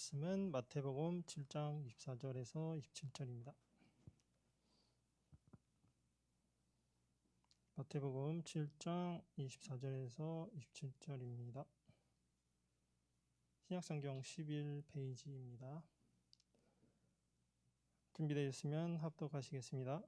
말씀은 마태복음 7장 24절에서 27절입니다. 마태복음 7장 24절에서 27절입니다. 신약성경 11페이지입니다. 준비되었으면 합독하시겠습니다.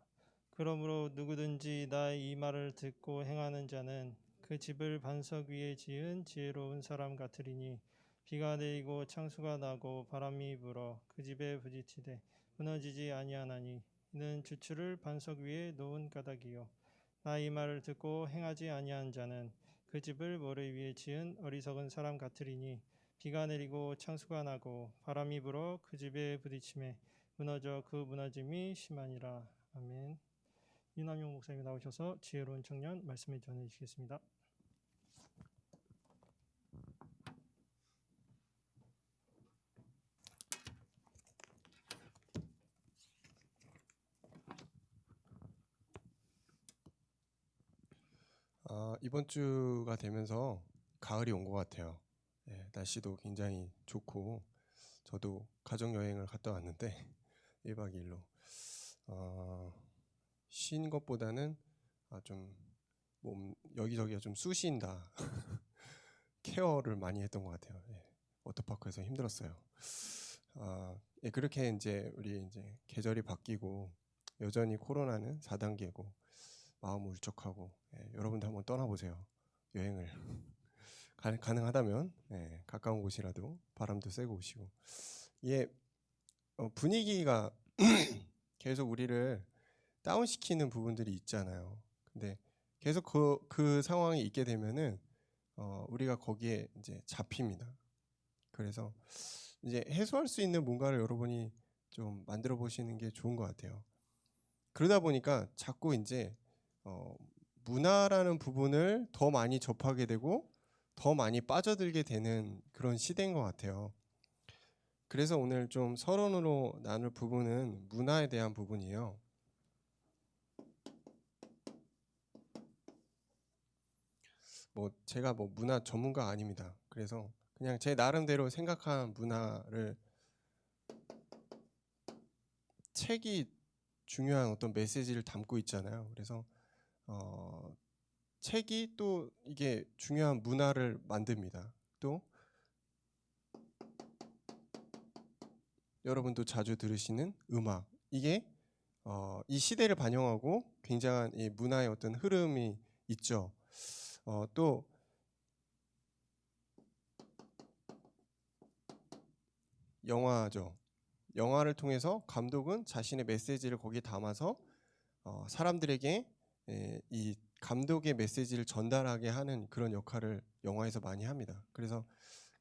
그러므로 누구든지 나의 이 말을 듣고 행하는 자는 그 집을 반석 위에 지은 지혜로운 사람 같으리니 비가 내리고 창수가 나고 바람이 불어 그 집에 부딪히되 무너지지 아니하나니 이는 주추를 반석 위에 놓은 까닭이요 나 이 말을 듣고 행하지 아니한 자는 그 집을 모래 위에 지은 어리석은 사람 같으리니 비가 내리고 창수가 나고 바람이 불어 그 집에 부딪히매 무너져 그 무너짐이 심하니라. 아멘. 이남용 목사님이 나오셔서 지혜로운 청년 말씀을 전해주시겠습니다. 이번 주가 되면서 가을이 온 것 같아요. 날씨도 굉장히 좋고 저도 가족여행을 갔다 왔는데 1박 2일로 쉰 것보다는 좀 몸 여기저기가 좀 쑤신다 케어를 많이 했던 것 같아요. 워터파크에서 힘들었어요. 그렇게 이제 우리 이제 계절이 바뀌고 여전히 코로나는 4단계고 마음 울적하고 여러분도 한번 떠나보세요. 여행을 가능하다면 가까운 곳이라도 바람도 쐬고 오시고 분위기가 계속 우리를 다운시키는 부분들이 있잖아요. 근데 계속 그 상황이 있게 되면은 우리가 거기에 이제 잡힙니다. 그래서 이제 해소할 수 있는 뭔가를 여러분이 좀 만들어 보시는 게 좋은 것 같아요. 그러다 보니까 자꾸 이제 문화라는 부분을 더 많이 접하게 되고 더 많이 빠져들게 되는 그런 시대인 것 같아요. 그래서 오늘 좀 서론으로 나눌 부분은 문화에 대한 부분이에요. 제가 문화 전문가 아닙니다. 그래서 그냥 제 나름대로 생각한 문화를 책이 중요한 어떤 메시지를 담고 있잖아요. 그래서 책이 또 이게 중요한 문화를 만듭니다. 또 여러분도 자주 들으시는 음악, 이게 이 시대를 반영하고 굉장한 이 문화의 어떤 흐름이 있죠. 또 영화죠. 영화를 통해서 감독은 자신의 메시지를 거기에 담아서 사람들에게 이 감독의 메시지를 전달하게 하는 그런 역할을 영화에서 많이 합니다. 그래서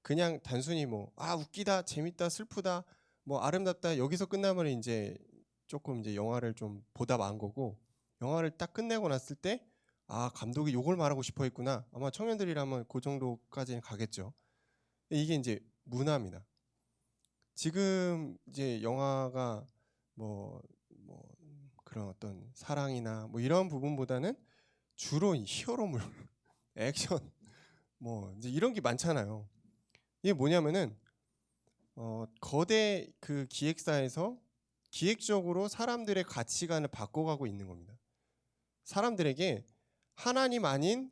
그냥 단순히 웃기다, 재밌다, 슬프다, 아름답다 여기서 끝나면 이제 조금 이제 영화를 좀 보다 만 거고, 영화를 딱 끝내고 났을 때 감독이 요걸 말하고 싶어 했구나. 아마 청년들이라면 그 정도까지는 가겠죠. 이게 이제 문화입니다. 지금 이제 영화가 그런 어떤 사랑이나 이런 부분보다는 주로 히어로물, 액션, 이제 이런 게 많잖아요. 이게 뭐냐면은 거대 그 기획사에서 기획적으로 사람들의 가치관을 바꿔가고 있는 겁니다. 사람들에게 하나님 아닌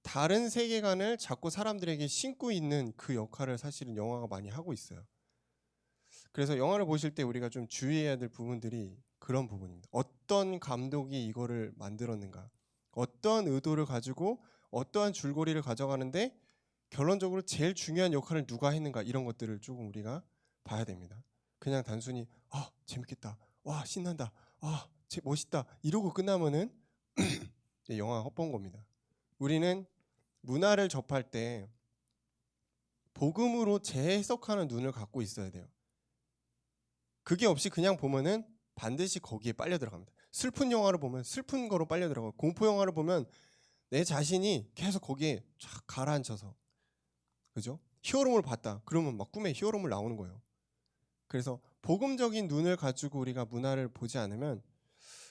다른 세계관을 자꾸 사람들에게 심고 있는 그 역할을 사실은 영화가 많이 하고 있어요. 그래서 영화를 보실 때 우리가 좀 주의해야 될 부분들이 그런 부분입니다. 어떤 감독이 이거를 만들었는가, 어떤 의도를 가지고 어떠한 줄거리를 가져가는데 결론적으로 제일 중요한 역할을 누가 했는가, 이런 것들을 조금 우리가 봐야 됩니다. 그냥 단순히 재밌겠다, 와 신난다, 멋있다 이러고 끝나면은 영화가 헛본 겁니다. 우리는 문화를 접할 때 복음으로 재해석하는 눈을 갖고 있어야 돼요. 그게 없이 그냥 보면은 반드시 거기에 빨려 들어갑니다. 슬픈 영화를 보면 슬픈 거로 빨려 들어가고, 공포 영화를 보면 내 자신이 계속 거기에 쫙 가라앉혀서, 그죠? 히어로물 봤다 그러면 막 꿈에 히어로물 나오는 거예요. 그래서 복음적인 눈을 가지고 우리가 문화를 보지 않으면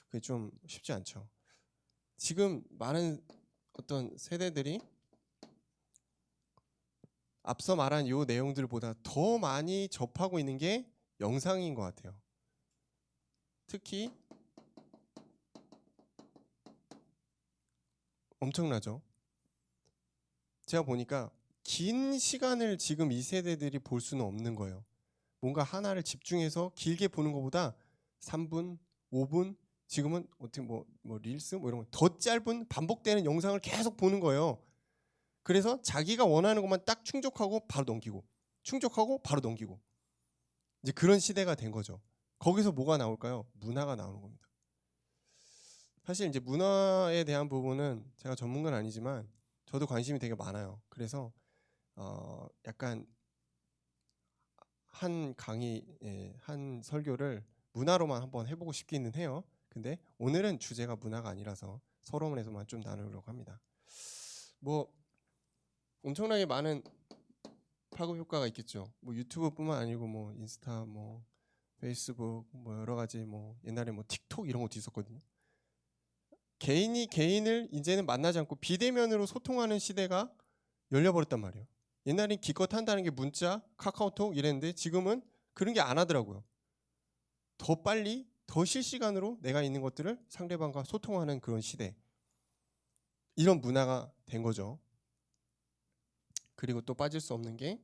그게 좀 쉽지 않죠. 지금 많은 어떤 세대들이 앞서 말한 요 내용들보다 더 많이 접하고 있는 게 영상인 것 같아요. 특히 엄청나죠. 제가 보니까 긴 시간을 지금 이 세대들이 볼 수는 없는 거예요. 뭔가 하나를 집중해서 길게 보는 것보다 3분, 5분, 지금은 어떻게 뭐 릴스 뭐 이런 거 더 짧은 반복되는 영상을 계속 보는 거예요. 그래서 자기가 원하는 것만 딱 충족하고 바로 넘기고, 충족하고 바로 넘기고, 이제 그런 시대가 된 거죠. 거기서 뭐가 나올까요? 문화가 나오는 겁니다. 사실 이제 문화에 대한 부분은 제가 전문가는 아니지만 저도 관심이 되게 많아요. 그래서 약간 한 강의, 한 설교를 문화로만 한번 해보고 싶기는 해요. 근데 오늘은 주제가 문화가 아니라서 서론에서만 좀 나누려고 합니다. 뭐 엄청나게 많은 파급 효과가 있겠죠. 뭐 유튜브뿐만 아니고 뭐 인스타, 뭐 페이스북, 뭐 여러 가지 뭐 옛날에 뭐 틱톡 이런 것도 있었거든요. 개인이 개인을 이제는 만나지 않고 비대면으로 소통하는 시대가 열려버렸단 말이에요. 옛날엔 기껏 한다는 게 문자, 카카오톡 이랬는데 지금은 그런 게 안 하더라고요. 더 빨리, 더 실시간으로 내가 있는 것들을 상대방과 소통하는 그런 시대. 이런 문화가 된 거죠. 그리고 또 빠질 수 없는 게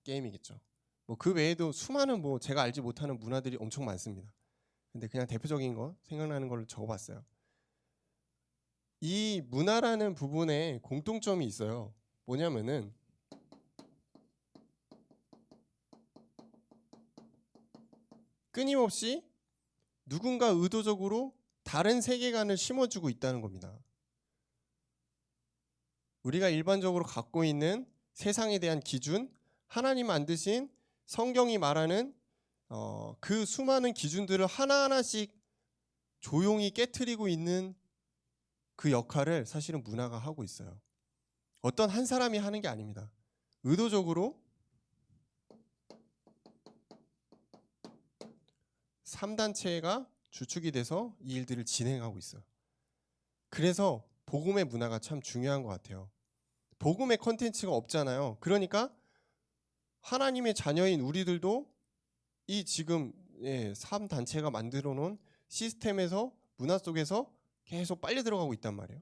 게임이겠죠. 뭐 그 외에도 수많은 뭐 제가 알지 못하는 문화들이 엄청 많습니다. 근데 그냥 대표적인 거 생각나는 걸 적어봤어요. 이 문화라는 부분에 공통점이 있어요. 뭐냐면은 끊임없이 누군가 의도적으로 다른 세계관을 심어주고 있다는 겁니다. 우리가 일반적으로 갖고 있는 세상에 대한 기준, 하나님 만드신 성경이 말하는 그 수많은 기준들을 하나하나씩 조용히 깨트리고 있는 그 역할을 사실은 문화가 하고 있어요. 어떤 한 사람이 하는 게 아닙니다. 의도적으로 3단체가 주축이 돼서 이 일들을 진행하고 있어요. 그래서 복음의 문화가 참 중요한 것 같아요. 복음의 컨텐츠가 없잖아요. 그러니까 하나님의 자녀인 우리들도 이 지금 3단체가 만들어 놓은 시스템에서 문화 속에서 계속 빨려 들어가고 있단 말이에요.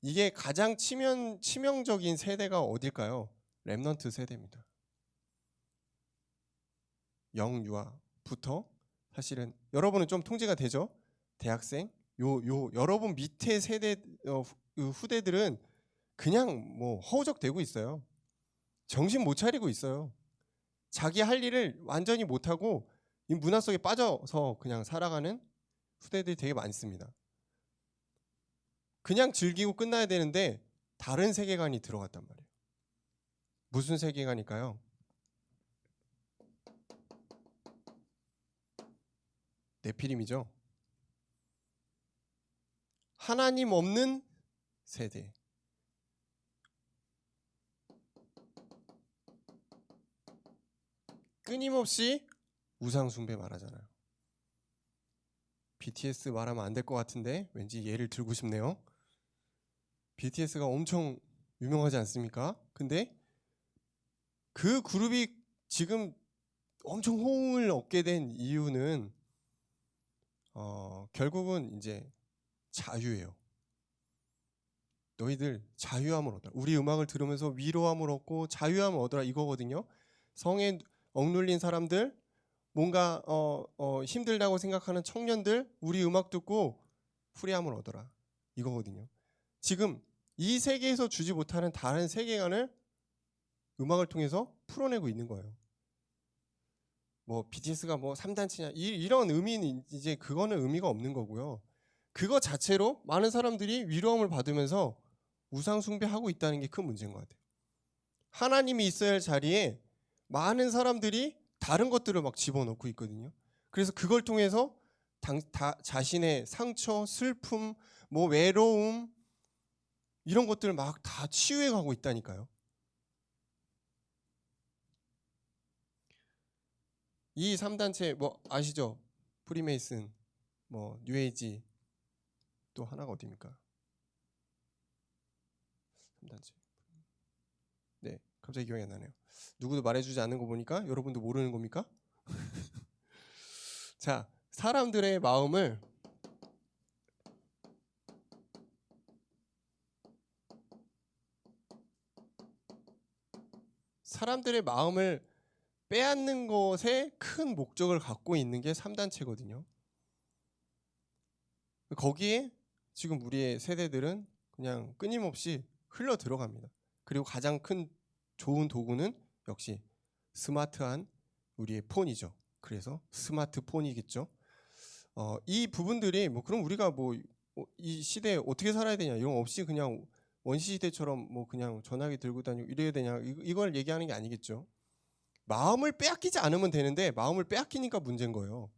이게 가장 치명적인 세대가 어딜까요? 렘넌트 세대입니다. 영유아부터 사실은 여러분은 좀 통제가 되죠? 대학생, 여러분 밑에 세대 후대들은 그냥 뭐 허우적대고 있어요. 정신 못 차리고 있어요. 자기 할 일을 완전히 못하고 이 문화 속에 빠져서 그냥 살아가는 후대들이 되게 많습니다. 그냥 즐기고 끝나야 되는데 다른 세계관이 들어갔단 말이에요. 무슨 세계관일까요? 네피림이죠. 하나님 없는 세대. 끊임없이 우상 숭배 말하잖아요. BTS 말하면 안 될 것 같은데 왠지 예를 들고 싶네요. BTS가 엄청 유명하지 않습니까? 근데 그 그룹이 지금 엄청 호응을 얻게 된 이유는 결국은 이제 자유예요. 너희들 자유함을 얻어라. 우리 음악을 들으면서 위로함을 얻고 자유함을 얻어라 이거거든요. 성에 억눌린 사람들, 뭔가 힘들다고 생각하는 청년들, 우리 음악 듣고 후리함을 얻어라 이거거든요. 지금 이 세계에서 주지 못하는 다른 세계관을 음악을 통해서 풀어내고 있는 거예요. 뭐 BTS가 뭐 3단체냐 이런 의미는 이제 그거는 의미가 없는 거고요. 그거 자체로 많은 사람들이 위로함을 받으면서 우상 숭배하고 있다는 게 큰 문제인 것 같아요. 하나님이 있어야 할 자리에 많은 사람들이 다른 것들을 막 집어넣고 있거든요. 그래서 그걸 통해서 자신의 상처, 슬픔, 뭐 외로움 이런 것들을 막 다 치유해 가고 있다니까요. 이 3단체 뭐 아시죠? 프리메이슨, 뭐 뉴에이지, 또 하나가 어디입니까? 3단체. 갑자기 기억이 안 나네요. 누구도 말해주지 않는 거 보니까 여러분도 모르는 겁니까? 자, 사람들의 마음을 빼앗는 것에 큰 목적을 갖고 있는 게 3단체거든요. 거기에 지금 우리의 세대들은 그냥 끊임없이 흘러 들어갑니다. 그리고 가장 큰 좋은 도구는 역시 스마트한 우리의 폰이죠. 그래서 스마트폰이겠죠. 이 부분들이 뭐 그럼 우리가 뭐 이 시대에 어떻게 살아야 되냐 이런 거 없이 그냥 원시 시대처럼 뭐 그냥 전화기 들고 다니고 이래야 되냐 이걸 얘기하는 게 아니겠죠. 마음을 빼앗기지 않으면 되는데 마음을 빼앗기니까 문제인 거예요.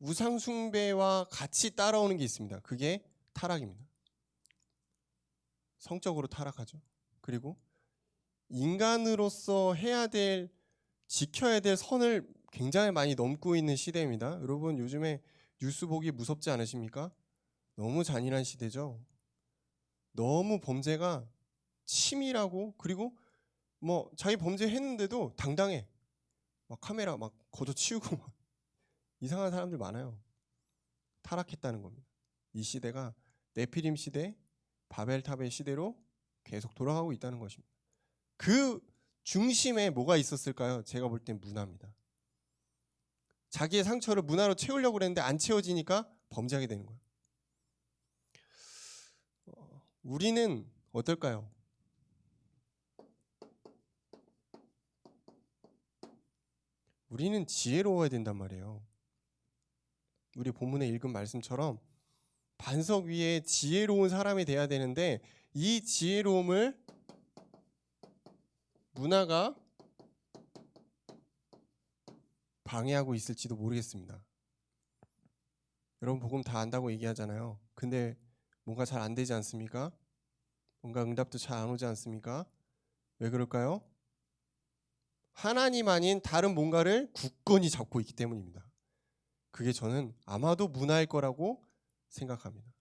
우상 숭배와 같이 따라오는 게 있습니다. 그게 타락입니다. 성적으로 타락하죠. 그리고 인간으로서 지켜야 될 선을 굉장히 많이 넘고 있는 시대입니다. 여러분 요즘에 뉴스 보기 무섭지 않으십니까? 너무 잔인한 시대죠. 너무 범죄가 치밀하고 그리고 뭐 자기 범죄했는데도 당당해. 막 카메라 막 걷어치우고 막 이상한 사람들 많아요. 타락했다는 겁니다. 이 시대가 네피림 시대, 바벨탑의 시대로 계속 돌아가고 있다는 것입니다. 그 중심에 뭐가 있었을까요? 제가 볼 땐 문화입니다. 자기의 상처를 문화로 채우려고 그랬는데 안 채워지니까 범죄하게 되는 거예요. 우리는 어떨까요? 우리는 지혜로워야 된단 말이에요. 우리 본문에 읽은 말씀처럼 반석 위에 지혜로운 사람이 돼야 되는데 이 지혜로움을 문화가 방해하고 있을지도 모르겠습니다. 여러분 복음 다 안다고 얘기하잖아요. 근데 뭔가 잘 안 되지 않습니까? 뭔가 응답도 잘 안 오지 않습니까? 왜 그럴까요? 하나님 아닌 다른 뭔가를 굳건히 잡고 있기 때문입니다. 그게 저는 아마도 문화일 거라고 생각합니다.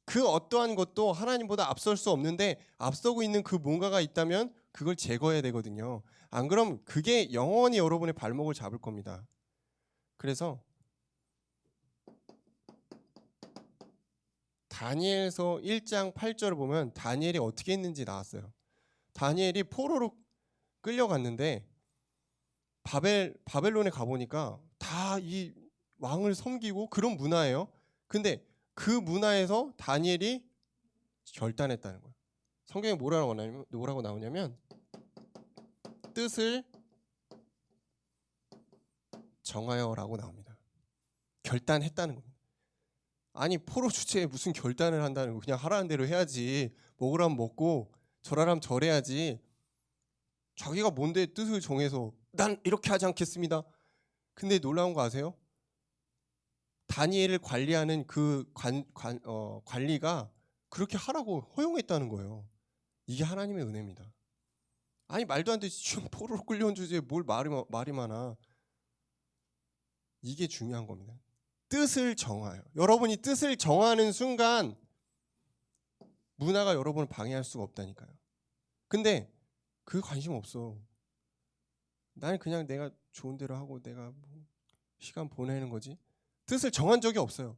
그 어떠한 것도 하나님보다 앞설 수 없는데 앞서고 있는 그 뭔가가 있다면 그걸 제거해야 되거든요. 안 그럼 그게 영원히 여러분의 발목을 잡을 겁니다. 그래서 다니엘서 1장 8절을 보면 다니엘이 어떻게 했는지 나왔어요. 다니엘이 포로로 끌려갔는데 바벨론에 가보니까 다 이 왕을 섬기고 그런 문화예요. 근데 그 문화에서 다니엘이 결단했다는 거예요. 성경에 뭐라고 나오냐면 뜻을 정하여라고 나옵니다. 결단했다는 겁니다. 아니 포로 주제에 무슨 결단을 한다는 거, 그냥 하라는 대로 해야지. 먹으라면 먹고 절하라면 절해야지. 자기가 뭔데 뜻을 정해서 난 이렇게 하지 않겠습니다. 근데 놀라운 거 아세요? 다니엘을 관리하는 그 관리가 그렇게 하라고 허용했다는 거예요. 이게 하나님의 은혜입니다. 아니 말도 안 되지. 지금 포로로 끌려온 주제에 뭘 말이 많아. 이게 중요한 겁니다. 뜻을 정하여. 여러분이 뜻을 정하는 순간 문화가 여러분을 방해할 수가 없다니까요. 근데 그 관심 없어. 나는 그냥 내가 좋은 대로 하고 내가 뭐 시간 보내는 거지. 뜻을 정한 적이 없어요.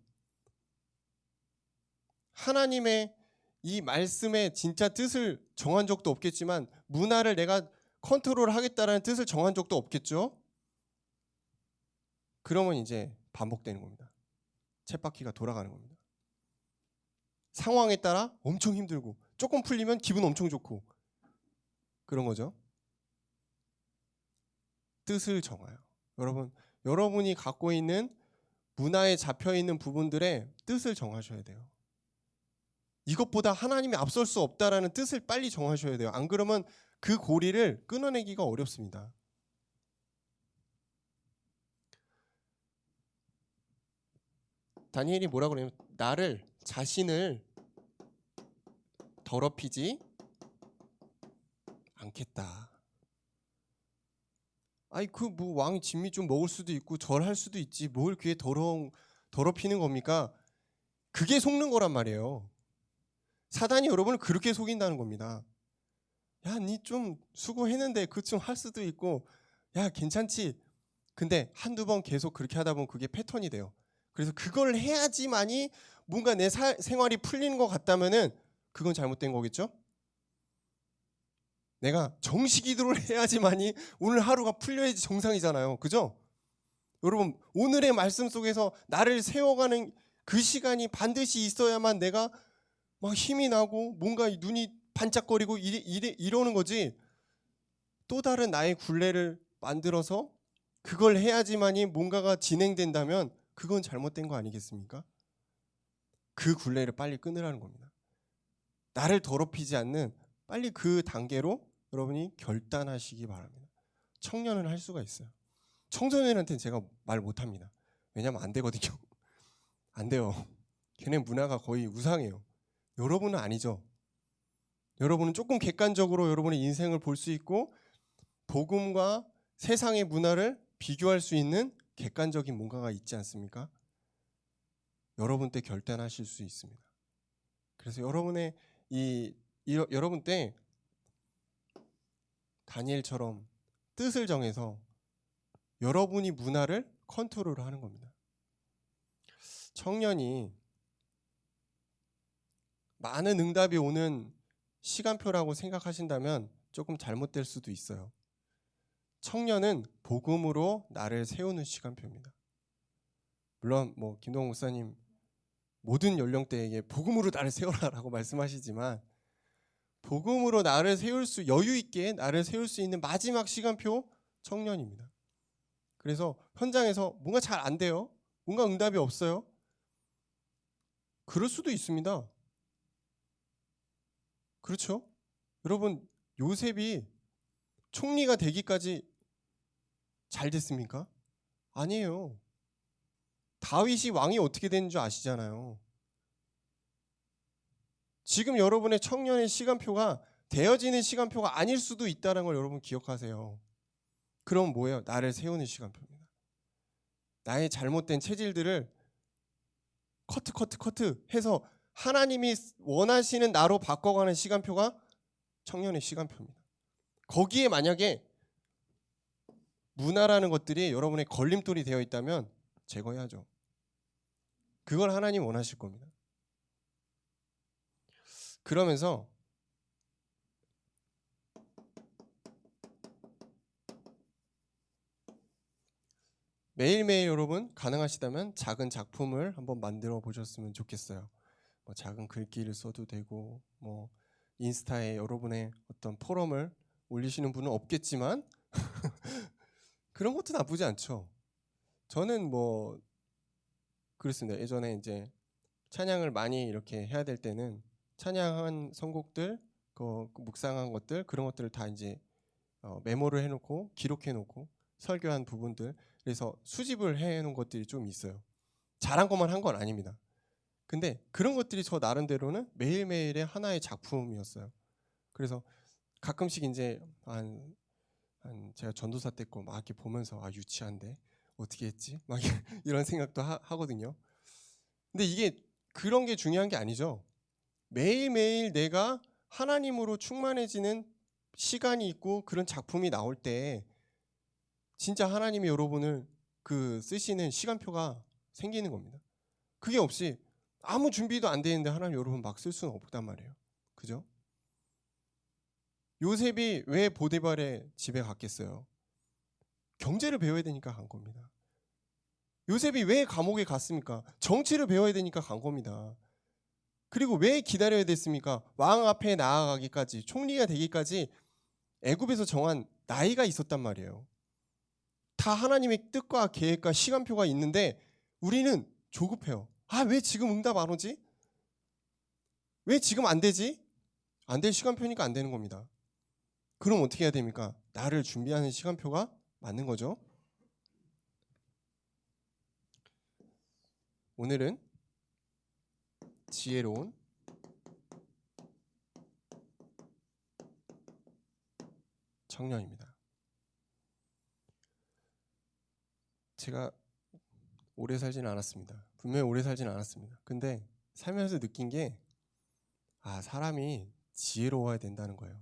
하나님의 이 말씀에 진짜 뜻을 정한 적도 없겠지만 문화를 내가 컨트롤하겠다라는 뜻을 정한 적도 없겠죠. 그러면 이제 반복되는 겁니다. 쳇바퀴가 돌아가는 겁니다. 상황에 따라 엄청 힘들고 조금 풀리면 기분 엄청 좋고 그런 거죠. 뜻을 정하여. 여러분이 갖고 있는 문화에 잡혀있는 부분들의 뜻을 정하셔야 돼요. 이것보다 하나님이 앞설 수 없다라는 뜻을 빨리 정하셔야 돼요. 안 그러면 그 고리를 끊어내기가 어렵습니다. 다니엘이 뭐라고 그러냐면 자신을 더럽히지 않겠다. 아이 그 뭐 왕이 진미 좀 먹을 수도 있고 절할 수도 있지 뭘 그게 더럽히는 겁니까? 그게 속는 거란 말이에요. 사단이 여러분을 그렇게 속인다는 겁니다. 야, 니 좀 수고했는데 그거 좀 할 수도 있고, 야, 괜찮지? 근데 한두 번 계속 그렇게 하다 보면 그게 패턴이 돼요. 그래서 그걸 해야지만이 뭔가 내 생활이 풀리는 것 같다면은 그건 잘못된 거겠죠? 내가 정식기도를 해야지만이 오늘 하루가 풀려야지 정상이잖아요. 그죠? 여러분, 오늘의 말씀 속에서 나를 세워가는 그 시간이 반드시 있어야만 내가 막 힘이 나고 뭔가 눈이 반짝거리고 이러는 거지. 또 다른 나의 굴레를 만들어서 그걸 해야지만이 뭔가가 진행된다면 그건 잘못된 거 아니겠습니까? 그 굴레를 빨리 끊으라는 겁니다. 나를 더럽히지 않는 빨리 그 단계로 여러분이 결단하시기 바랍니다. 청년은 할 수가 있어요. 청소년한테는 제가 말 못합니다. 왜냐면 안 되거든요. 안 돼요. 걔네 문화가 거의 우상해요. 여러분은 아니죠. 여러분은 조금 객관적으로 여러분의 인생을 볼 수 있고 복음과 세상의 문화를 비교할 수 있는 객관적인 뭔가가 있지 않습니까? 여러분 때 결단하실 수 있습니다. 그래서 여러분의 여러분 때 다니엘처럼 뜻을 정해서 여러분이 문화를 컨트롤하는 겁니다. 청년이 많은 응답이 오는 시간표라고 생각하신다면 조금 잘못될 수도 있어요. 청년은 복음으로 나를 세우는 시간표입니다. 물론 뭐 김동훈 목사님 모든 연령대에게 복음으로 나를 세워라라고 말씀하시지만 복음으로 나를 세울 수 여유 있게 나를 세울 수 있는 마지막 시간표 청년입니다. 그래서 현장에서 뭔가 잘 안 돼요. 뭔가 응답이 없어요. 그럴 수도 있습니다. 그렇죠? 여러분 요셉이 총리가 되기까지 잘 됐습니까? 아니에요. 다윗이 왕이 어떻게 되는 줄 아시잖아요. 지금 여러분의 청년의 시간표가 되어지는 시간표가 아닐 수도 있다는 걸 여러분 기억하세요. 그럼 뭐예요? 나를 세우는 시간표입니다. 나의 잘못된 체질들을 커트 해서 하나님이 원하시는 나로 바꿔가는 시간표가 청년의 시간표입니다. 거기에 만약에 문화라는 것들이 여러분의 걸림돌이 되어 있다면 제거해야죠. 그걸 하나님 원하실 겁니다. 그러면서 매일매일 여러분 가능하시다면 작은 작품을 한번 만들어 보셨으면 좋겠어요. 뭐 작은 글귀를 써도 되고 뭐 인스타에 여러분의 어떤 포럼을 올리시는 분은 없겠지만 그런 것도 나쁘지 않죠. 저는 뭐 그렇습니다. 예전에 이제 찬양을 많이 이렇게 해야 될 때는 찬양한 선곡들, 그 묵상한 것들 그런 것들을 다 이제 메모를 해놓고 기록해놓고 설교한 부분들 그래서 수집을 해놓은 것들이 좀 있어요. 잘한 것만 한 건 아닙니다. 근데 그런 것들이 저 나름대로는 매일매일의 하나의 작품이었어요. 그래서 가끔씩 이제 한 제가 전도사 때 거 막 이렇게 보면서 아 유치한데 어떻게 했지? 막 이런 생각도 하거든요. 근데 이게 그런 게 중요한 게 아니죠. 매일매일 내가 하나님으로 충만해지는 시간이 있고 그런 작품이 나올 때 진짜 하나님이 여러분을 그 쓰시는 시간표가 생기는 겁니다. 그게 없이 아무 준비도 안 되는데 하나님 여러분 막 쓸 수는 없단 말이에요. 그죠? 요셉이 왜 보디발의 집에 갔겠어요? 경제를 배워야 되니까 간 겁니다. 요셉이 왜 감옥에 갔습니까? 정치를 배워야 되니까 간 겁니다. 그리고 왜 기다려야 됐습니까? 왕 앞에 나아가기까지 총리가 되기까지 애굽에서 정한 나이가 있었단 말이에요. 다 하나님의 뜻과 계획과 시간표가 있는데 우리는 조급해요. 아, 왜 지금 응답 안 오지? 왜 지금 안 되지? 안 될 시간표니까 안 되는 겁니다. 그럼 어떻게 해야 됩니까? 나를 준비하는 시간표가 맞는 거죠. 오늘은 지혜로운 청년입니다. 제가 오래 살지는 않았습니다. 분명히 오래 살지는 않았습니다. 근데 살면서 느낀 게 사람이 지혜로워야 된다는 거예요.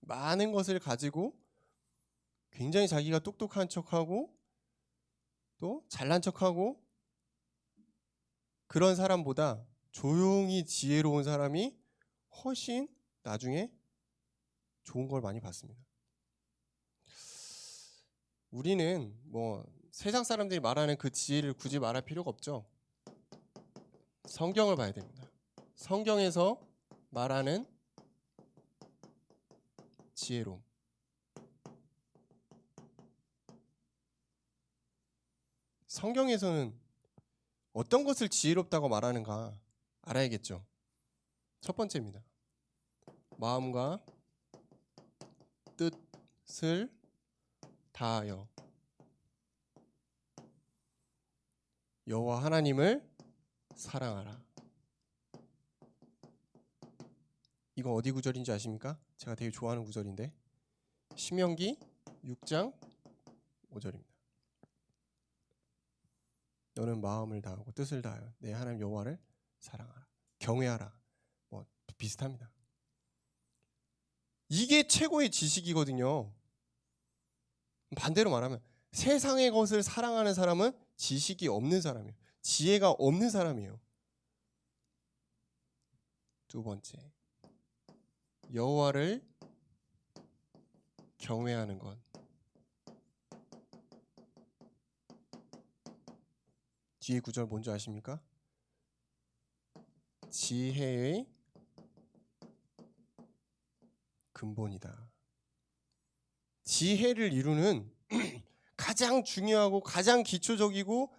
많은 것을 가지고 굉장히 자기가 똑똑한 척하고 또 잘난 척하고 그런 사람보다 조용히 지혜로운 사람이 훨씬 나중에 좋은 걸 많이 봤습니다. 우리는 뭐 세상 사람들이 말하는 그 지혜를 굳이 말할 필요가 없죠. 성경을 봐야 됩니다. 성경에서 말하는 지혜로움. 성경에서는 어떤 것을 지혜롭다고 말하는가 알아야겠죠. 첫 번째입니다. 마음과 뜻을 다하여 여호와 하나님을 사랑하라. 이거 어디 구절인지 아십니까? 제가 되게 좋아하는 구절인데 신명기 6장 5절입니다. 너는 마음을 다하고 뜻을 다하여 내 하나님 여호와를 사랑하라. 경외하라. 뭐 비슷합니다. 이게 최고의 지식이거든요. 반대로 말하면 세상의 것을 사랑하는 사람은 지식이 없는 사람이에요. 지혜가 없는 사람이에요. 두 번째, 여호와를 경외하는 것. 뒤에 구절 뭔지 아십니까? 지혜의 근본이다. 지혜를 이루는 가장 중요하고 가장 기초적이고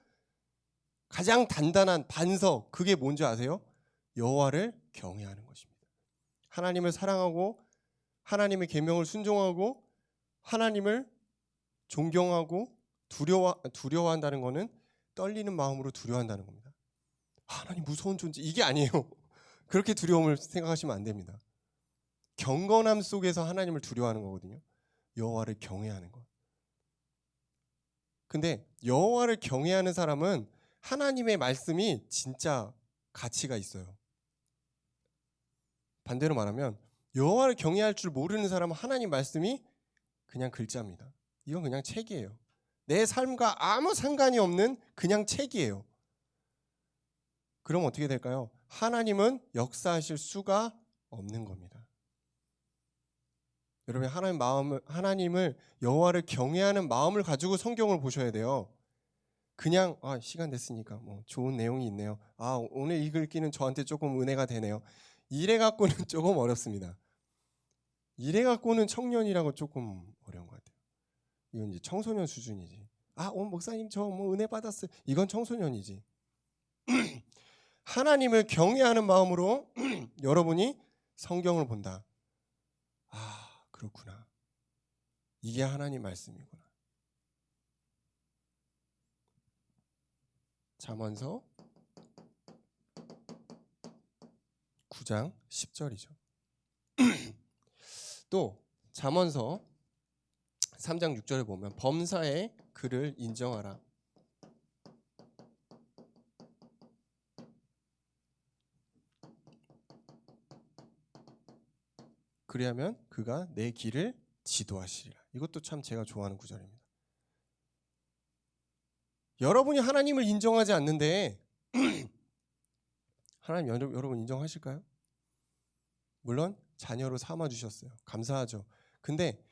가장 단단한 반석, 그게 뭔지 아세요? 여호와를 경외하는 것입니다. 하나님을 사랑하고 하나님의 계명을 순종하고 하나님을 존경하고 두려워한다는 것은 떨리는 마음으로 두려워한다는 겁니다. 하나님 무서운 존재, 이게 아니에요. 그렇게 두려움을 생각하시면 안 됩니다. 경건함 속에서 하나님을 두려워하는 거거든요. 여호와를 경외하는 것. 근데 여호와를 경외하는 사람은 하나님의 말씀이 진짜 가치가 있어요. 반대로 말하면 여호와를 경외할 줄 모르는 사람은 하나님 말씀이 그냥 글자입니다. 이건 그냥 책이에요. 내 삶과 아무 상관이 없는 그냥 책이에요. 그럼 어떻게 될까요? 하나님은 역사하실 수가 없는 겁니다. 여러분, 하나님을 여호와를 경외하는 마음을 가지고 성경을 보셔야 돼요. 그냥 시간 됐으니까 뭐 좋은 내용이 있네요. 오늘 이 글귀는 저한테 조금 은혜가 되네요. 이래 갖고는 조금 어렵습니다. 이래 갖고는 청년이라고 조금 어려운 것 같아요. 이건 이제 청소년 수준이지. 오늘 목사님 저 뭐 은혜 받았어요. 이건 청소년이지. 하나님을 경외하는 마음으로 여러분이 성경을 본다. 그렇구나. 이게 하나님 말씀이구나. 잠언서 9장 10절이죠. 또 잠언서 3장 6절에 보면 범사의 그를 인정하라. 그리하면 그가 내 길을 지도하시리라. 이것도 참 제가 좋아하는 구절입니다. 여러분이 하나님을 인정하지 않는데 하나님 여러분 인정하실까요? 물론 자녀로 삼아주셨어요. 감사하죠. 근데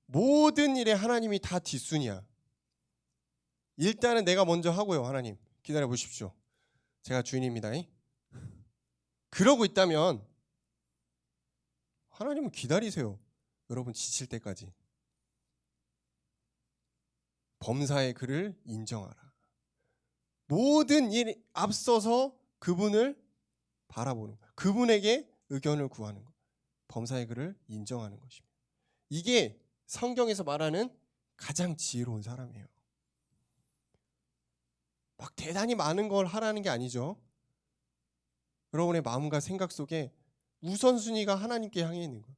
모든 일에 하나님이 다 뒷순이야. 일단은 내가 먼저 하고요. 하나님 기다려 보십시오. 제가 주인입니다. 그러고 있다면 하나님은 기다리세요. 여러분 지칠 때까지. 범사의 그를 인정하라. 모든 일 앞서서 그분을 바라보는 것. 그분에게 의견을 구하는 것. 범사의 그를 인정하는 것입니다. 이게 성경에서 말하는 가장 지혜로운 사람이에요. 막 대단히 많은 걸 하라는 게 아니죠. 여러분의 마음과 생각 속에 우선순위가 하나님께 향해 있는 거예요.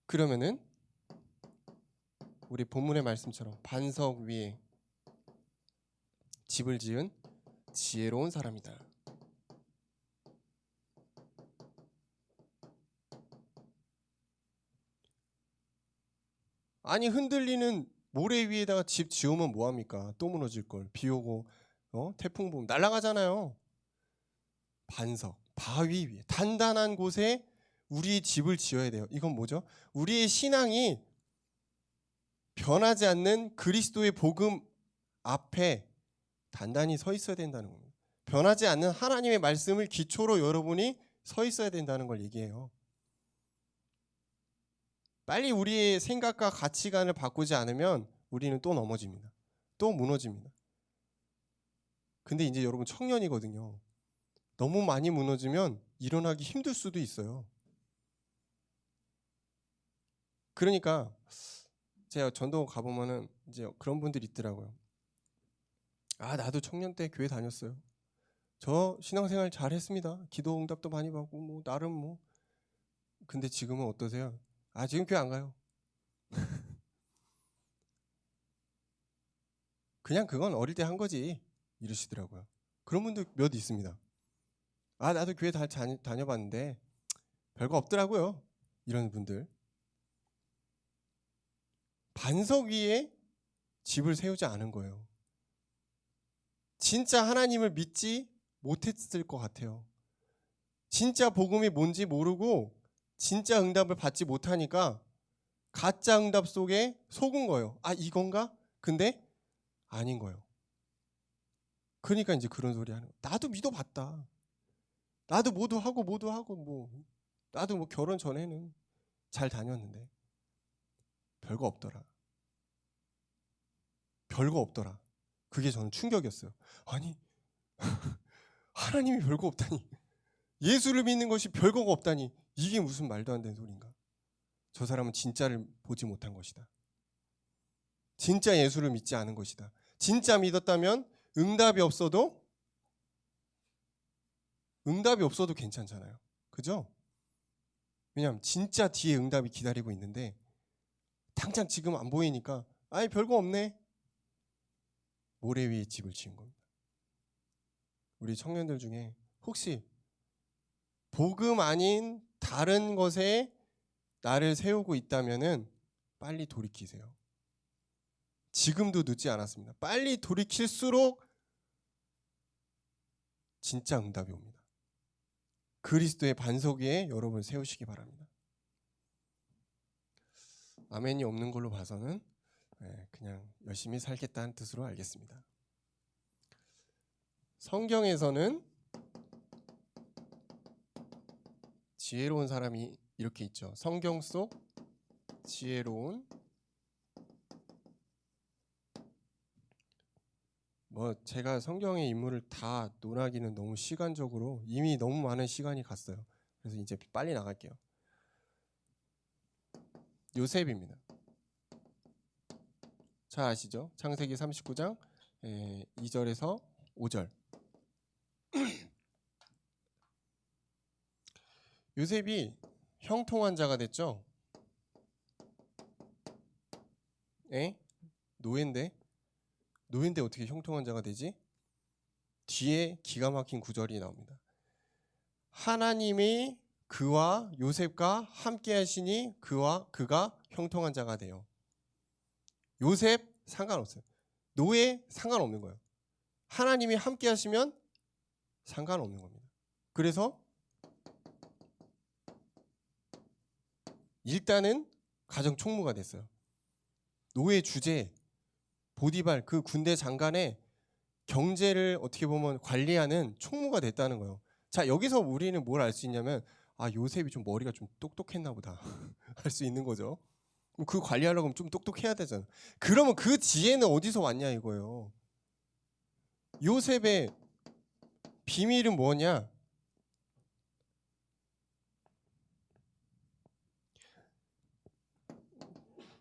그러면은 우리 본문의 말씀처럼 반석 위에 집을 지은 지혜로운 사람이다. 아니 흔들리는 모래 위에다가 집 지으면 뭐합니까? 또 무너질 걸. 비 오고 태풍 보면 날아가잖아요. 반석, 바위 위에 단단한 곳에 우리 집을 지어야 돼요. 이건 뭐죠? 우리의 신앙이 변하지 않는 그리스도의 복음 앞에 단단히 서 있어야 된다는 겁니다. 변하지 않는 하나님의 말씀을 기초로 여러분이 서 있어야 된다는 걸 얘기해요. 빨리 우리의 생각과 가치관을 바꾸지 않으면 우리는 또 넘어집니다. 또 무너집니다. 근데 이제 여러분 청년이거든요. 너무 많이 무너지면 일어나기 힘들 수도 있어요. 그러니까 제가 전도 가보면은 이제 그런 분들이 있더라고요. 아, 나도 청년 때 교회 다녔어요. 저 신앙생활 잘했습니다. 기도 응답도 많이 받고 뭐 나름 뭐. 근데 지금은 어떠세요? 아, 지금 교회 안 가요. 그냥 그건 어릴 때 한 거지 이러시더라고요. 그런 분들 몇 있습니다. 아, 나도 교회 다녀봤는데 별거 없더라고요. 이런 분들. 반석 위에 집을 세우지 않은 거예요. 진짜 하나님을 믿지 못했을 것 같아요. 진짜 복음이 뭔지 모르고 진짜 응답을 받지 못하니까 가짜 응답 속에 속은 거예요. 아, 이건가? 근데 아닌 거예요. 그러니까 이제 그런 소리 하는 거예요. 나도 믿어봤다. 나도 모두 하고 뭐 나도 뭐 결혼 전에는 잘 다녔는데 별거 없더라. 별거 없더라. 그게 저는 충격이었어요. 아니 하나님이 별거 없다니, 예수를 믿는 것이 별거가 없다니, 이게 무슨 말도 안 되는 소린가. 저 사람은 진짜를 보지 못한 것이다. 진짜 예수를 믿지 않은 것이다. 진짜 믿었다면 응답이 없어도 괜찮잖아요. 그죠? 왜냐하면 진짜 뒤에 응답이 기다리고 있는데 당장 지금 안 보이니까 아이 별거 없네. 모래 위에 집을 지은 겁니다. 우리 청년들 중에 혹시 복음 아닌 다른 것에 나를 세우고 있다면은 빨리 돌이키세요. 지금도 늦지 않았습니다. 빨리 돌이킬수록 진짜 응답이 옵니다. 그리스도의 반석 위에 여러분 세우시기 바랍니다. 아멘이 없는 걸로 봐서는 그냥 열심히 살겠다는 뜻으로 알겠습니다. 성경에서는 지혜로운 사람이 이렇게 있죠. 성경 속 지혜로운, 뭐 제가 성경의 인물을 다 논하기는 너무 시간적으로 이미 너무 많은 시간이 갔어요. 그래서 이제 빨리 나갈게요. 요셉입니다. 잘 아시죠? 창세기 39장 2절에서 5절. 요셉이 형통한 자가 됐죠. 노예인데 어떻게 형통한 자가 되지? 뒤에 기가 막힌 구절이 나옵니다. 하나님이 그와 요셉과 함께 하시니 그가 형통한 자가 돼요. 요셉 상관없어요. 노예 상관없는 거예요. 하나님이 함께 하시면 상관없는 겁니다. 그래서 일단은 가정 총무가 됐어요. 노예 주제 보디발 그 군대 장관의 경제를 어떻게 보면 관리하는 총무가 됐다는 거예요. 자, 여기서 우리는 뭘 알 수 있냐면 아, 요셉이 좀 머리가 좀 똑똑했나 보다 할 수 있는 거죠. 그 관리하려고 하면 좀 똑똑해야 되잖아. 그러면 그 지혜는 어디서 왔냐 이거예요. 요셉의 비밀은 뭐냐?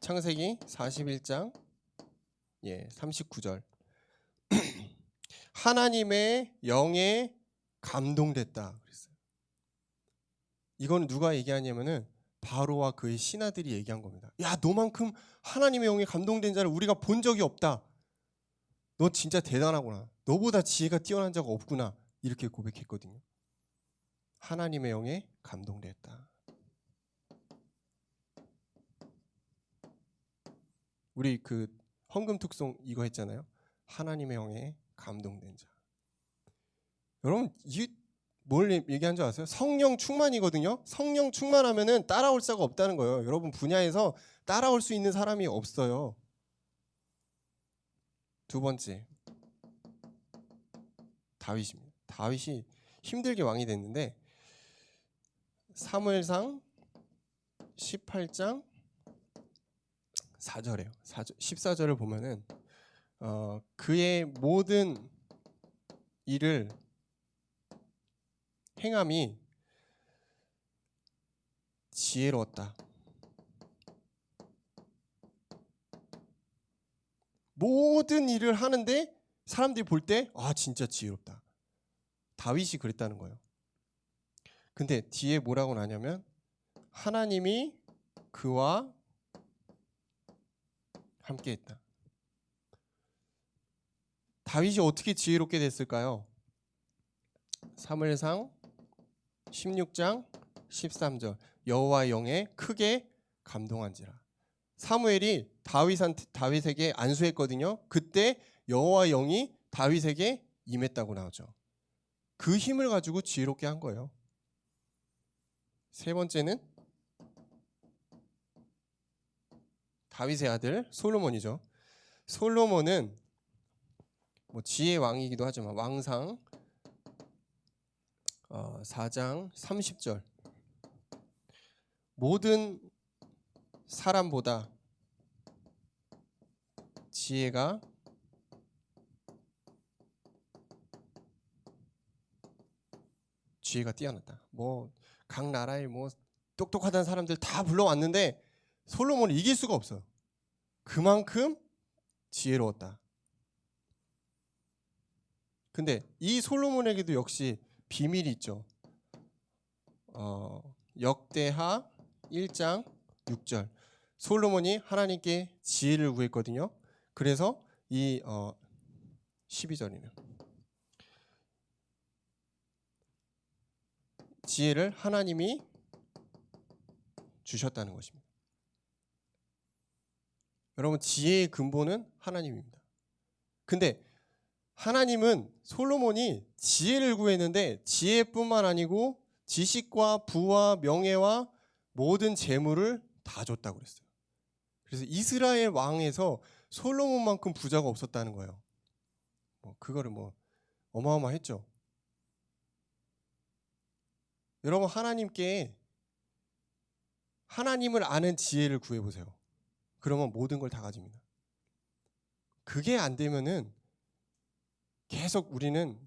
창세기 41장 39절. 하나님의 영에 감동됐다 그랬어요. 이거는 누가 얘기하냐면은 바로와 그의 신하들이 얘기한 겁니다. 야, 너만큼 하나님의 영에 감동된 자를 우리가 본 적이 없다. 너 진짜 대단하구나. 너보다 지혜가 뛰어난 자가 없구나. 이렇게 고백했거든요. 하나님의 영에 감동됐다. 우리 그 헌금 특송 이거 했잖아요. 하나님의 영에 감동된 자. 여러분, 이 뭘 얘기한 줄 아세요? 성령 충만이거든요. 성령 충만하면은 따라올 자가 없다는 거예요. 여러분 분야에서 따라올 수 있는 사람이 없어요. 두 번째, 다윗입니다. 다윗이 힘들게 왕이 됐는데 사무엘상 18장 4절에요. 14절을 보면은 그의 모든 일을 행함이 지혜로웠다. 모든 일을 하는데 사람들이 볼 때 진짜 지혜롭다. 다윗이 그랬다는 거예요. 근데 뒤에 뭐라고 나냐면 하나님이 그와 함께했다. 다윗이 어떻게 지혜롭게 됐을까요? 사무엘상 16장 13절 여호와의 영에 크게 감동한지라. 사무엘이 다윗에게 안수했거든요. 그때 여호와의 영이 다윗에게 임했다고 나오죠. 그 힘을 가지고 지혜롭게 한 거예요. 세 번째는 다윗의 아들 솔로몬이죠. 솔로몬은 지혜의 왕이기도 하지만 왕상 4장 30절 모든 사람보다 지혜가 뛰어났다. 각 나라에 똑똑하다는 사람들 다 불러왔는데 솔로몬을 이길 수가 없어요. 그만큼 지혜로웠다. 근데 이 솔로몬에게도 역시 비밀이 있죠. 역대하 1장 6절 솔로몬이 하나님께 지혜를 구했거든요. 그래서 이 12절이네요. 지혜를 하나님이 주셨다는 것입니다. 여러분 지혜의 근본은 하나님입니다. 근데 하나님은 솔로몬이 지혜를 구했는데 지혜뿐만 아니고 지식과 부와 명예와 모든 재물을 다 줬다고 그랬어요. 그래서 이스라엘 왕에서 솔로몬만큼 부자가 없었다는 거예요. 그거를 어마어마했죠. 여러분 하나님께 하나님을 아는 지혜를 구해보세요. 그러면 모든 걸 다 가집니다. 그게 안 되면은 계속 우리는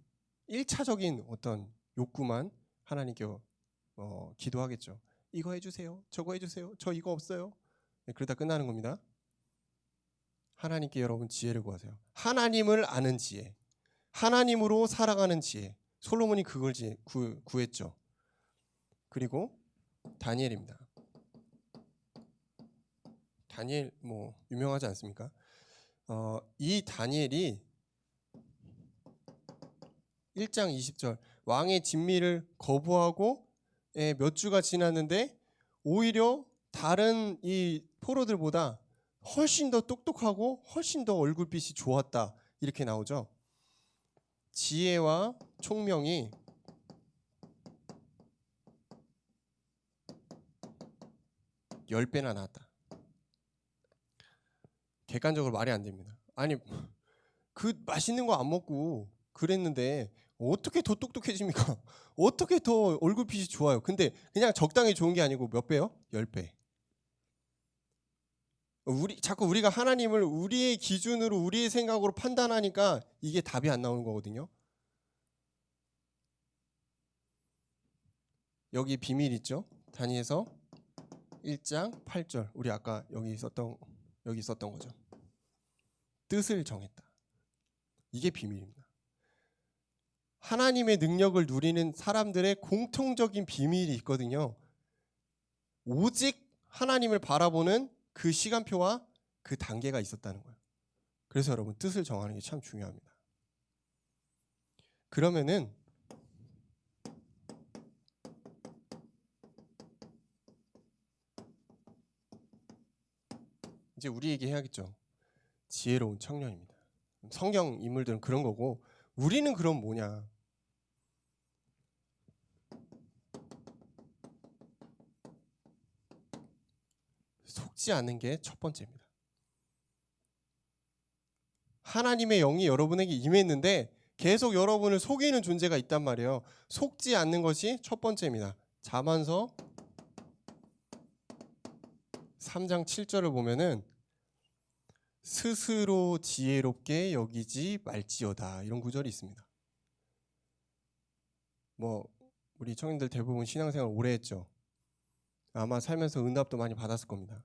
1차적인 어떤 욕구만 하나님께 기도하겠죠. 이거 해주세요. 저거 해주세요. 저 이거 없어요. 그러다 끝나는 겁니다. 하나님께 여러분 지혜를 구하세요. 하나님을 아는 지혜, 하나님으로 살아가는 지혜. 솔로몬이 그걸 구했죠. 그리고 다니엘입니다. 다니엘 유명하지 않습니까? 이 다니엘이 1장 20절 왕의 진미를 거부하고 몇 주가 지났는데 오히려 다른 이 포로들보다 훨씬 더 똑똑하고 훨씬 더 얼굴빛이 좋았다 이렇게 나오죠. 지혜와 총명이 10배나 나왔다. 객관적으로 말이 안 됩니다. 아니 그 맛있는 거 안 먹고 그랬는데 어떻게 더 똑똑해집니까? 어떻게 더 얼굴빛이 좋아요? 근데 그냥 적당히 좋은 게 아니고 몇 배요? 10배. 자꾸 우리가 하나님을 우리의 기준으로 우리의 생각으로 판단하니까 이게 답이 안 나오는 거거든요. 여기 비밀 있죠? 다니엘서 1장 8절 우리 아까 여기 있었던 거죠. 뜻을 정했다. 이게 비밀입니다. 하나님의 능력을 누리는 사람들의 공통적인 비밀이 있거든요. 오직 하나님을 바라보는 그 시간표와 그 단계가 있었다는 거예요. 그래서 여러분 뜻을 정하는 게 참 중요합니다. 그러면은 이제 우리에게 해야겠죠. 지혜로운 청년입니다. 성경 인물들은 그런 거고 우리는 그럼 뭐냐? 속지 않는 게 첫 번째입니다. 하나님의 영이 여러분에게 임했는데 계속 여러분을 속이는 존재가 있단 말이에요. 속지 않는 것이 첫 번째입니다. 잠언서 3장 7절을 보면은 스스로 지혜롭게 여기지 말지어다 이런 구절이 있습니다. 우리 청년들 대부분 신앙생활 오래 했죠. 아마 살면서 응답도 많이 받았을 겁니다.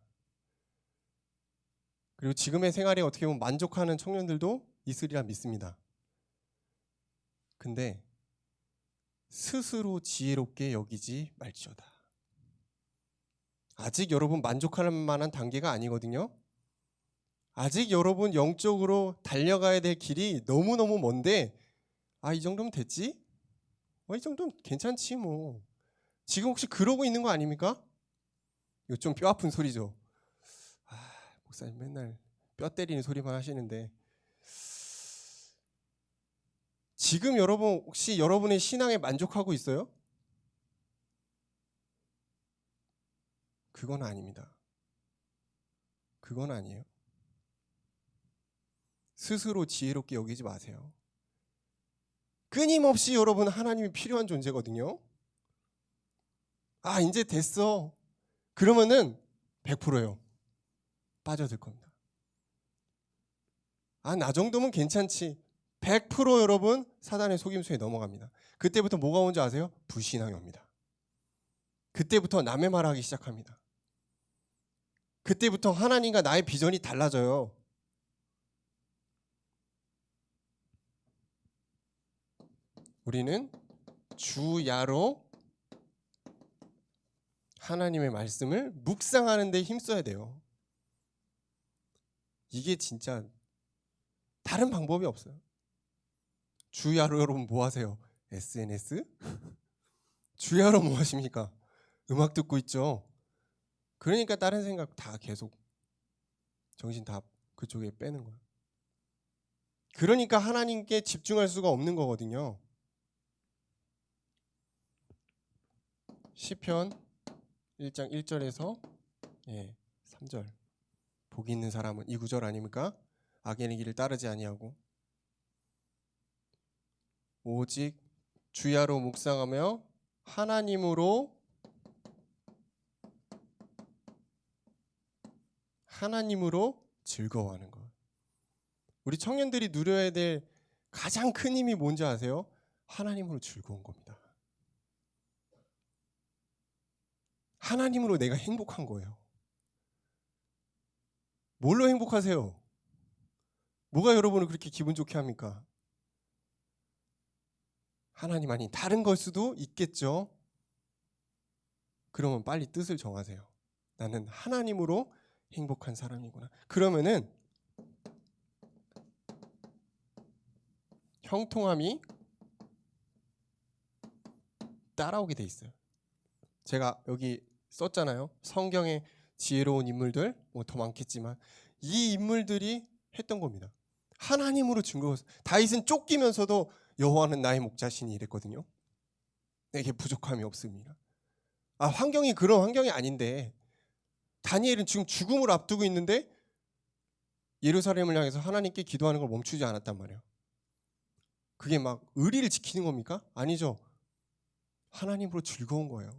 그리고 지금의 생활에 어떻게 보면 만족하는 청년들도 있으리라 믿습니다. 근데 스스로 지혜롭게 여기지 말지어다. 아직 여러분 만족할 만한 단계가 아니거든요. 아직 여러분 영적으로 달려가야 될 길이 너무너무 먼데 이 정도면 됐지? 이 정도면 괜찮지 뭐. 지금 혹시 그러고 있는 거 아닙니까? 이거 좀 뼈 아픈 소리죠. 목사님 맨날 뼈 때리는 소리만 하시는데 지금 여러분 혹시 여러분의 신앙에 만족하고 있어요? 그건 아닙니다. 그건 아니에요. 스스로 지혜롭게 여기지 마세요. 끊임없이 여러분 하나님이 필요한 존재거든요. 이제 됐어. 그러면은 100%예요. 빠져들 겁니다. 나 정도면 괜찮지. 100% 여러분 사단의 속임수에 넘어갑니다. 그때부터 뭐가 오는지 아세요? 불신앙이 옵니다. 그때부터 남의 말하기 시작합니다. 그때부터 하나님과 나의 비전이 달라져요. 우리는 주야로 하나님의 말씀을 묵상하는 데 힘써야 돼요. 이게 진짜 다른 방법이 없어요. 주야로 여러분 뭐 하세요? SNS? 주야로 뭐 하십니까? 음악 듣고 있죠. 그러니까 다른 생각 다 계속 정신 다 그쪽에 빼는 거예요. 그러니까 하나님께 집중할 수가 없는 거거든요. 시편 1장 1절에서 3절 복이 있는 사람은 이 구절 아닙니까? 악인의 길을 따르지 아니하고 오직 주야로 묵상하며 하나님으로 즐거워하는 것. 우리 청년들이 누려야 될 가장 큰 힘이 뭔지 아세요? 하나님으로 즐거운 겁니다. 하나님으로 내가 행복한 거예요. 뭘로 행복하세요? 뭐가 여러분을 그렇게 기분 좋게 합니까? 하나님 아닌 다른 걸 수도 있겠죠. 그러면 빨리 뜻을 정하세요. 나는 하나님으로 행복한 사람이구나. 그러면은 형통함이 따라오게 돼 있어요. 제가 여기 썼잖아요. 성경의 지혜로운 인물들 더 많겠지만 이 인물들이 했던 겁니다. 하나님으로 증거했어요. 다윗은 쫓기면서도 여호와는 나의 목자시니 이랬거든요. 내게 부족함이 없습니다. 환경이 그런 환경이 아닌데 다니엘은 지금 죽음을 앞두고 있는데 예루살렘을 향해서 하나님께 기도하는 걸 멈추지 않았단 말이에요. 그게 막 의리를 지키는 겁니까? 아니죠. 하나님으로 즐거운 거예요.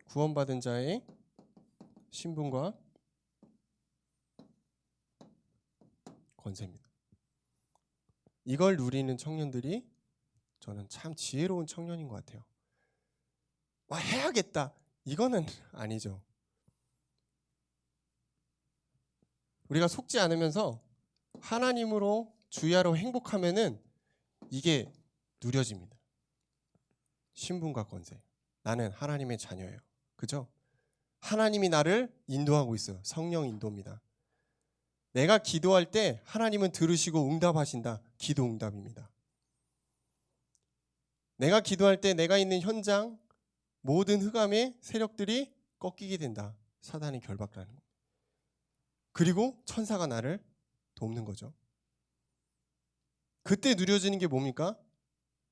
구원받은 자의 신분과 권세입니다. 이걸 누리는 청년들이 저는 참 지혜로운 청년인 것 같아요. 해야겠다. 이거는 아니죠. 우리가 속지 않으면서 하나님으로 주의하라고 행복하면은 이게 누려집니다. 신분과 권세. 나는 하나님의 자녀예요. 그죠? 하나님이 나를 인도하고 있어요. 성령 인도입니다. 내가 기도할 때 하나님은 들으시고 응답하신다. 기도 응답입니다. 내가 기도할 때 내가 있는 현장 모든 흑암의 세력들이 꺾이게 된다. 사단이 결박하는 거. 그리고 천사가 나를 돕는 거죠. 그때 누려지는 게 뭡니까?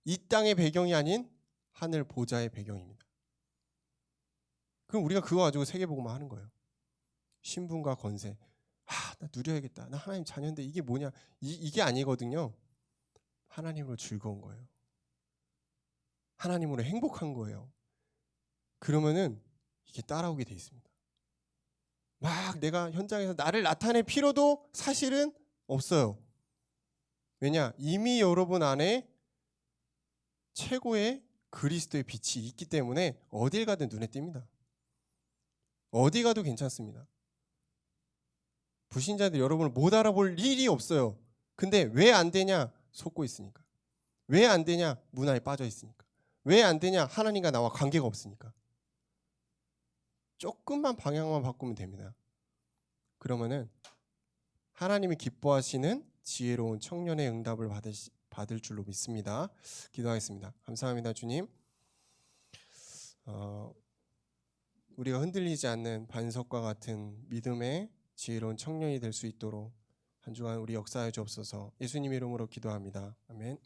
이 땅의 배경이 아닌 하늘 보좌의 배경입니다. 그럼 우리가 그거 가지고 세계복음화 하는 거예요. 신분과 권세. 나 누려야겠다. 나 하나님 자녀인데 이게 뭐냐? 이게 아니거든요. 하나님으로 즐거운 거예요. 하나님으로 행복한 거예요. 그러면은 이게 따라오게 돼 있습니다. 막 내가 현장에서 나를 나타낼 필요도 사실은 없어요. 왜냐? 이미 여러분 안에 최고의 그리스도의 빛이 있기 때문에 어딜 가든 눈에 띕니다. 어디 가도 괜찮습니다. 불신자들 여러분을 못 알아볼 일이 없어요. 근데 왜 안 되냐? 속고 있으니까. 왜 안 되냐? 문화에 빠져 있으니까. 왜 안 되냐? 하나님과 나와 관계가 없으니까. 조금만 방향만 바꾸면 됩니다. 그러면은 하나님이 기뻐하시는 지혜로운 청년의 응답을 받을 줄로 믿습니다. 기도하겠습니다. 감사합니다, 주님. 우리가 흔들리지 않는 반석과 같은 믿음의 지혜로운 청년이 될 수 있도록 한 주간 우리 역사해 주옵소서. 예수님 이름으로 기도합니다. 아멘.